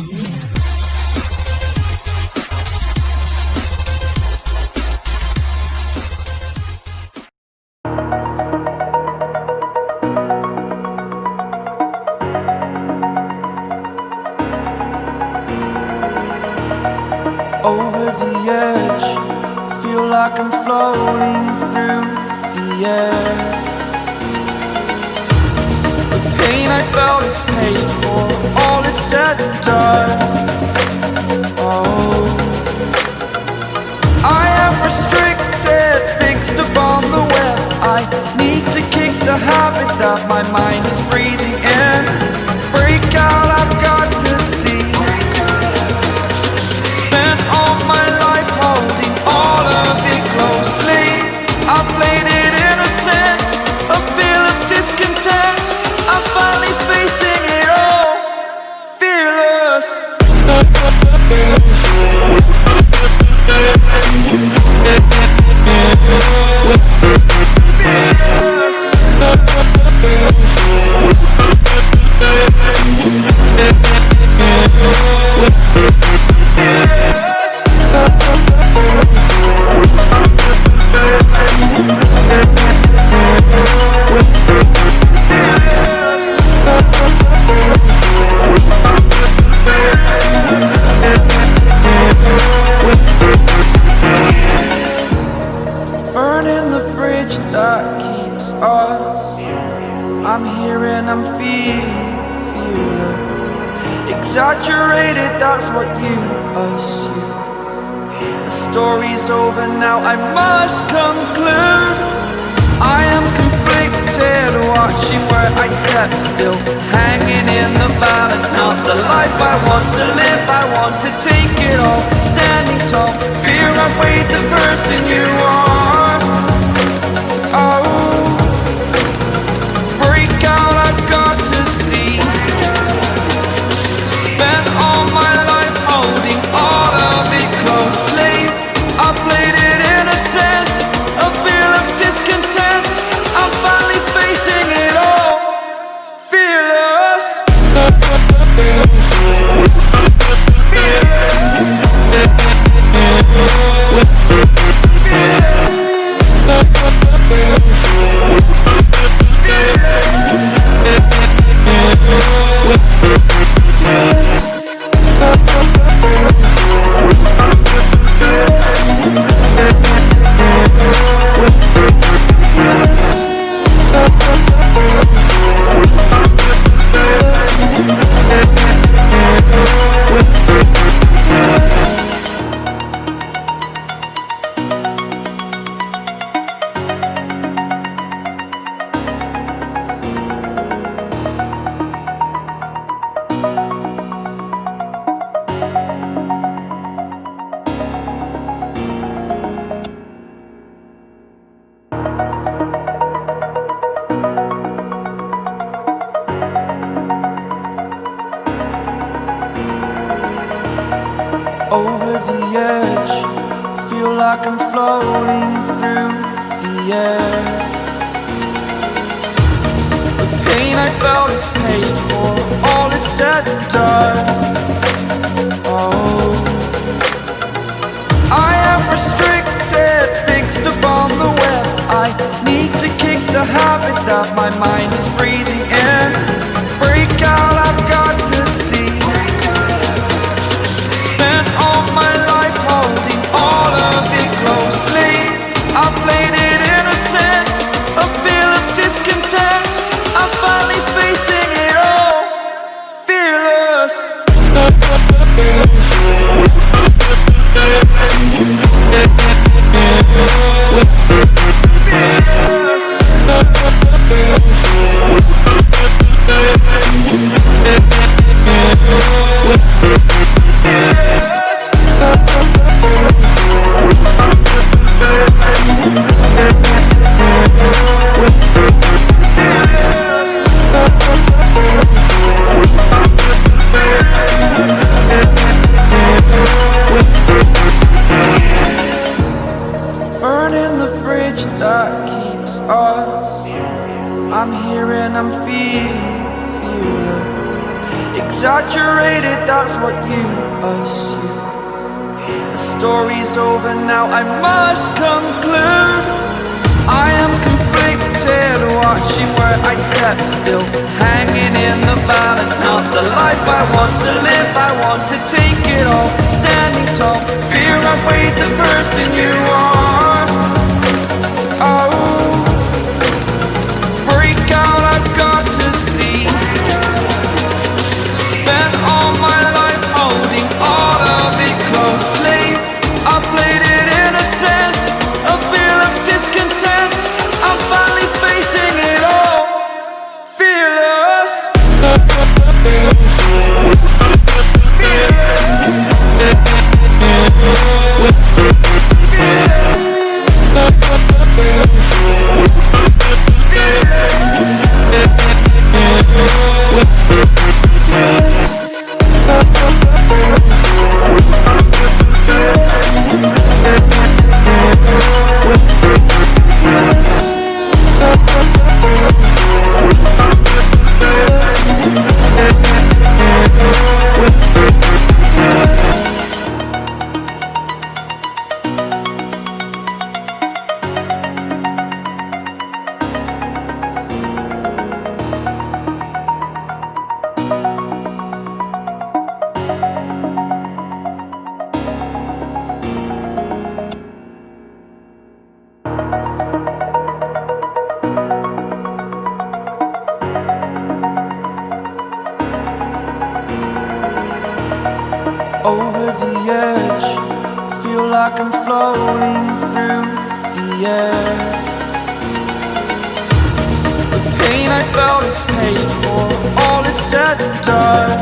Over the edge, feel like I'm floating through the air. The pain I felt is paid for, all is said and done. Oh, I am restricted, fixed upon the web. I need to kick the habit that my mind is breathing in. Break out, I've got to see. Spent all my life holding all of it closely. I played it innocent, a feel of discontent. I'm finally facing it all, fearless. Burning the bridge that keeps us. I'm here and I'm feeling fearless. Exaggerated, that's what you assume. The story's over now, I must conclude. I am conflicted, watching where I step still, hanging in the balance. Not the life I want to live, I want to take it all. Standing tall, fear outweighed the person you are. Oh, break out, I've got to see. Spent all my life holding all of it closely. I played it innocent, a feel of discontent. I'm finally facing it all, fearless. Over the edge, feel like I'm floating through the air. The pain I felt is paid for, all is said and done. Oh, I am restricted, fixed upon the web. I need to kick the habit that my mind is breathing in. Break out, I've got to see. Spent all my life holding all of it closely. I played it innocent, a feel of discontent. I'm finally facing it all, exaggerated, that's what you assume. The story's over now, I must conclude. I am conflicted, watching where I step, still hanging in the balance. Not the life I want to live, I want to take it all. Standing tall, fear outweighed the person you are. Oh, break out, I've got to see. Spent all my life holding all of it closely. I played it innocent, a feel of discontent. I'm finally facing it all, fearless. Over the edge, feel like I'm floating through the air. The pain I felt is paid for, all is said and done.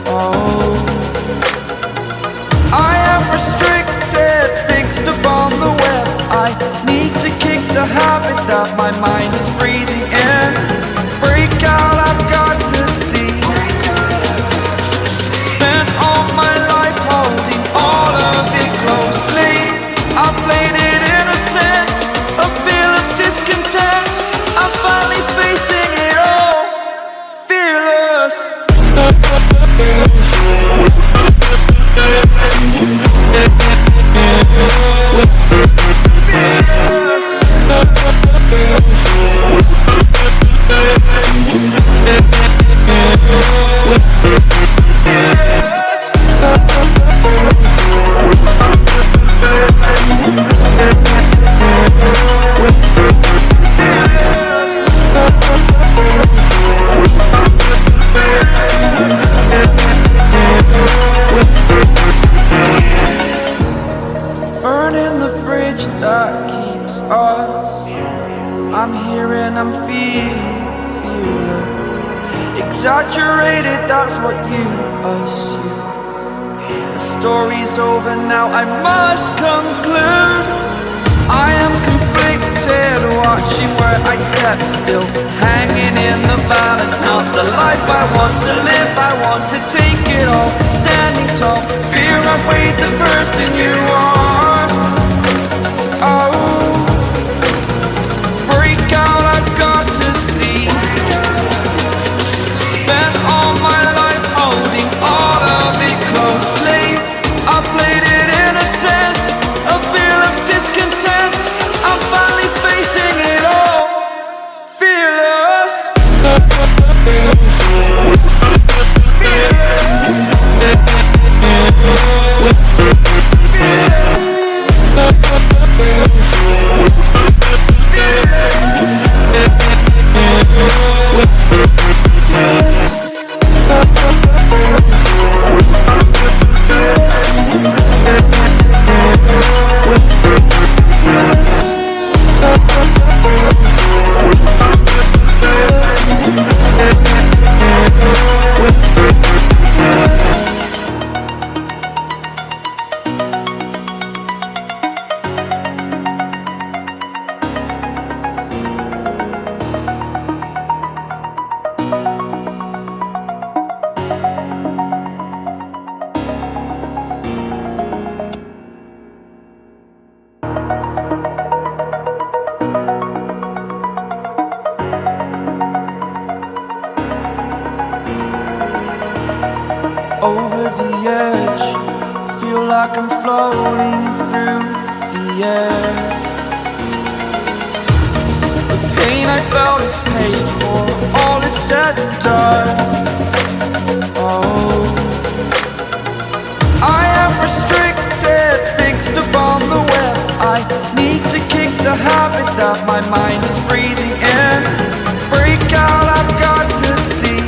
Oh, I am restricted, fixed upon the web. I need to kick the habit that my mind is breathing in. Break out, I've got to see. Spent all my life holding all of it closely. I played it innocent, a feel of discontent. I'm finally facing it all, fearless. Burning the bridge that keeps us. I'm here and I'm feeling fearless. Exaggerated, that's what you assume. The story's over now, I must conclude. I am conflicted, watching where I step, still hanging in the balance. Not the life I want to live, I want to take it all. Standing tall, fear outweighed the person you are. Oh, break out, I've got to see. Spent all my life holding all of it closely. I played it innocent, a feel of discontent. I'm finally facing it all, fearless. Fearless. over the edge. Feel like I'm floating through the air. The pain I felt is paid for, all is said and done. Oh, I am restricted, fixed upon the web. I need to kick the habit that my mind is breathing in. Break out, I've got to see.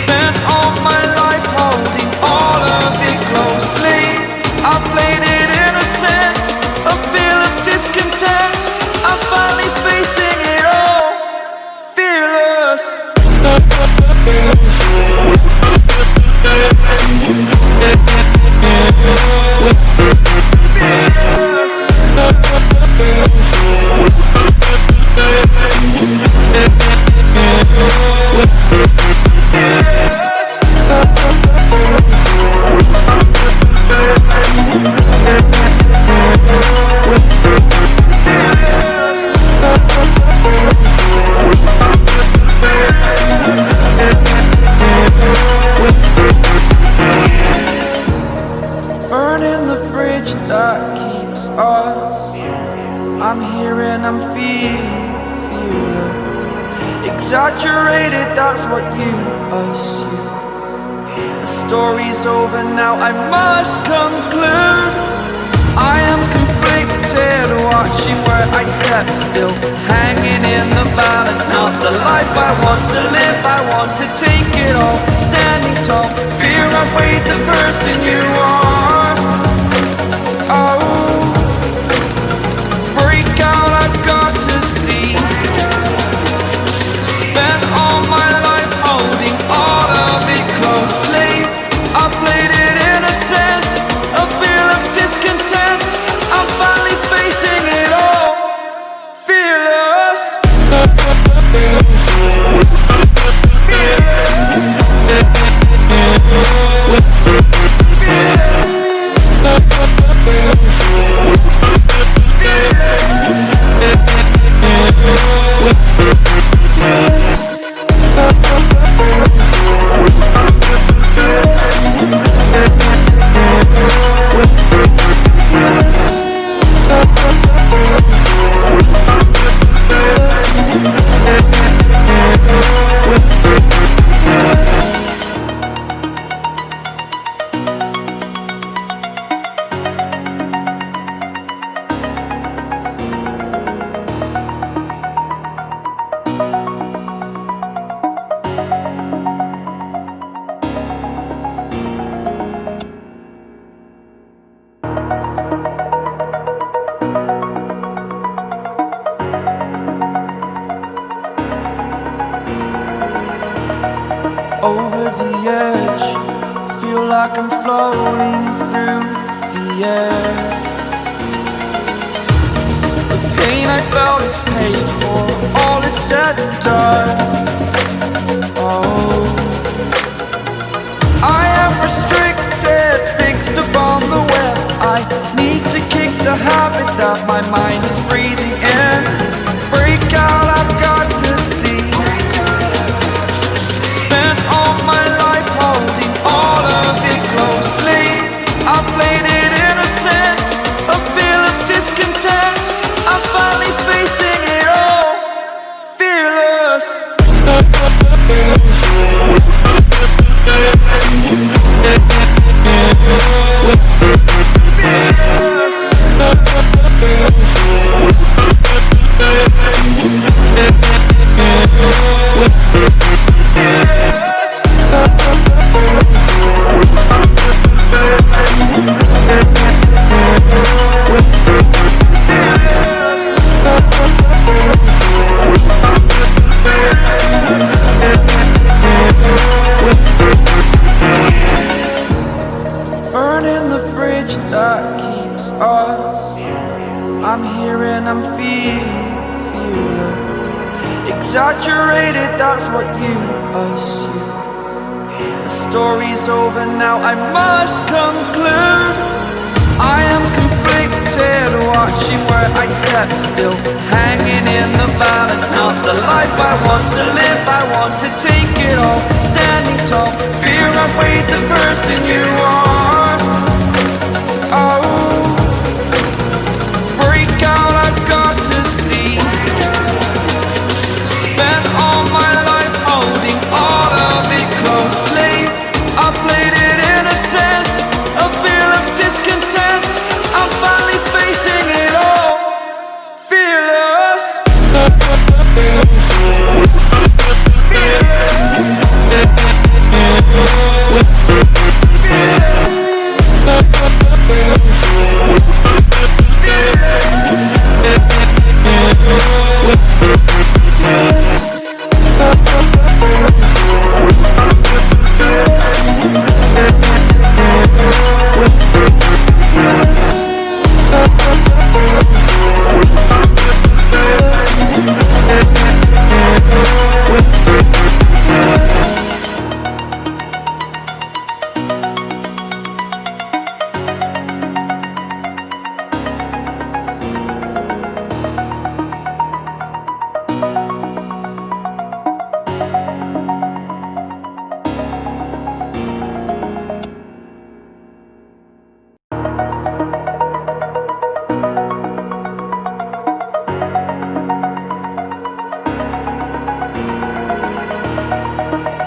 Spent all my life holding all of it closely. I played it innocent, a feel of discontent. I'm finally facing it all, fearless. Burning the bridge that keeps us. I'm here and I'm feeling fearless. Exaggerated, that's what you assume. The story's over now, I must conclude. I am conflicted, watching where I step still, hanging in the balance. Not the life I want to live, I want to take it all. Standing tall, fear I've weighed the person you are. Oh, break out, I've got to see. Spent all my life holding all of it closely. I played it innocent, a feel of discontent. I'm finally facing it all, fearless. Over the edge, feel like I'm floating through the air. The pain I felt is paid for, all is said and done. Oh, I am restricted, fixed upon the web. I need to kick the habit that my mind is breathing in. Break out, I've got to see. Spent all my life holding all of it closely. I played it innocent, a feel of discontent. I'm finally facing it all, fearless. Burning the bridge that keeps us. I'm here and I'm feeling fearless. Exaggerated, that's what you assume. The story's over now, I must conclude. I am conflicted, watching where I step still, hanging in the balance. Not the life I want to live, I want to take it all. Standing tall. Fear I weighed the person you are. Oh, break out, I've got to see. Spent all my life holding all of it closely. I played it innocent, a feel of discontent. I'm finally facing it all, fearless.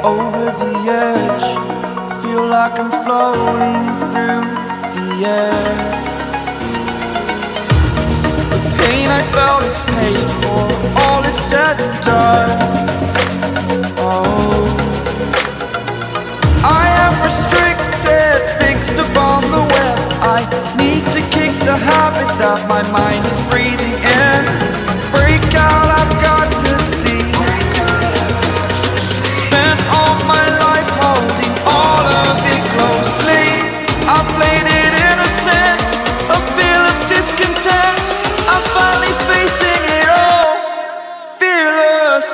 Over the edge, feel like I'm floating through the air. The pain I felt is paid for, all is said and done. Oh, I am restricted, fixed upon the web. I need to kick the habit that my mind is breathing in. Break out, I've got to see. Spent all my life holding all of it closely. I played it innocent, a feel of discontent. I'm finally facing it all, fearless.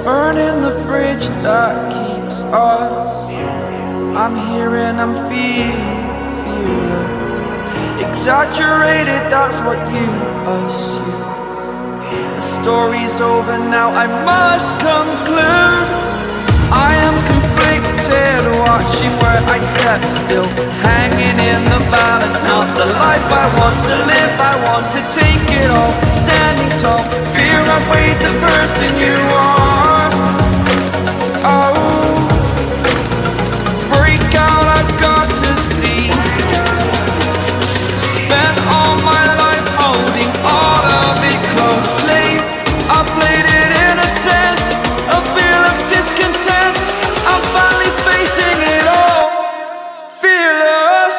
Burning the bridge that keeps us. I'm here and I'm feeling fearless. Exaggerated, that's what you assume. The story's over now, I must conclude. I am conflicted, watching where I step still, hanging in the balance. Not the life I want to live, I want to take it all. Standing tall, fear I weighed the person you are. Oh, break out, I've got to see. Spent all my life holding all of it closely. I played it innocent, a feel of discontent. I'm finally facing it all, fearless.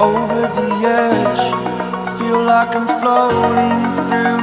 Over the edge, feel like I'm floating through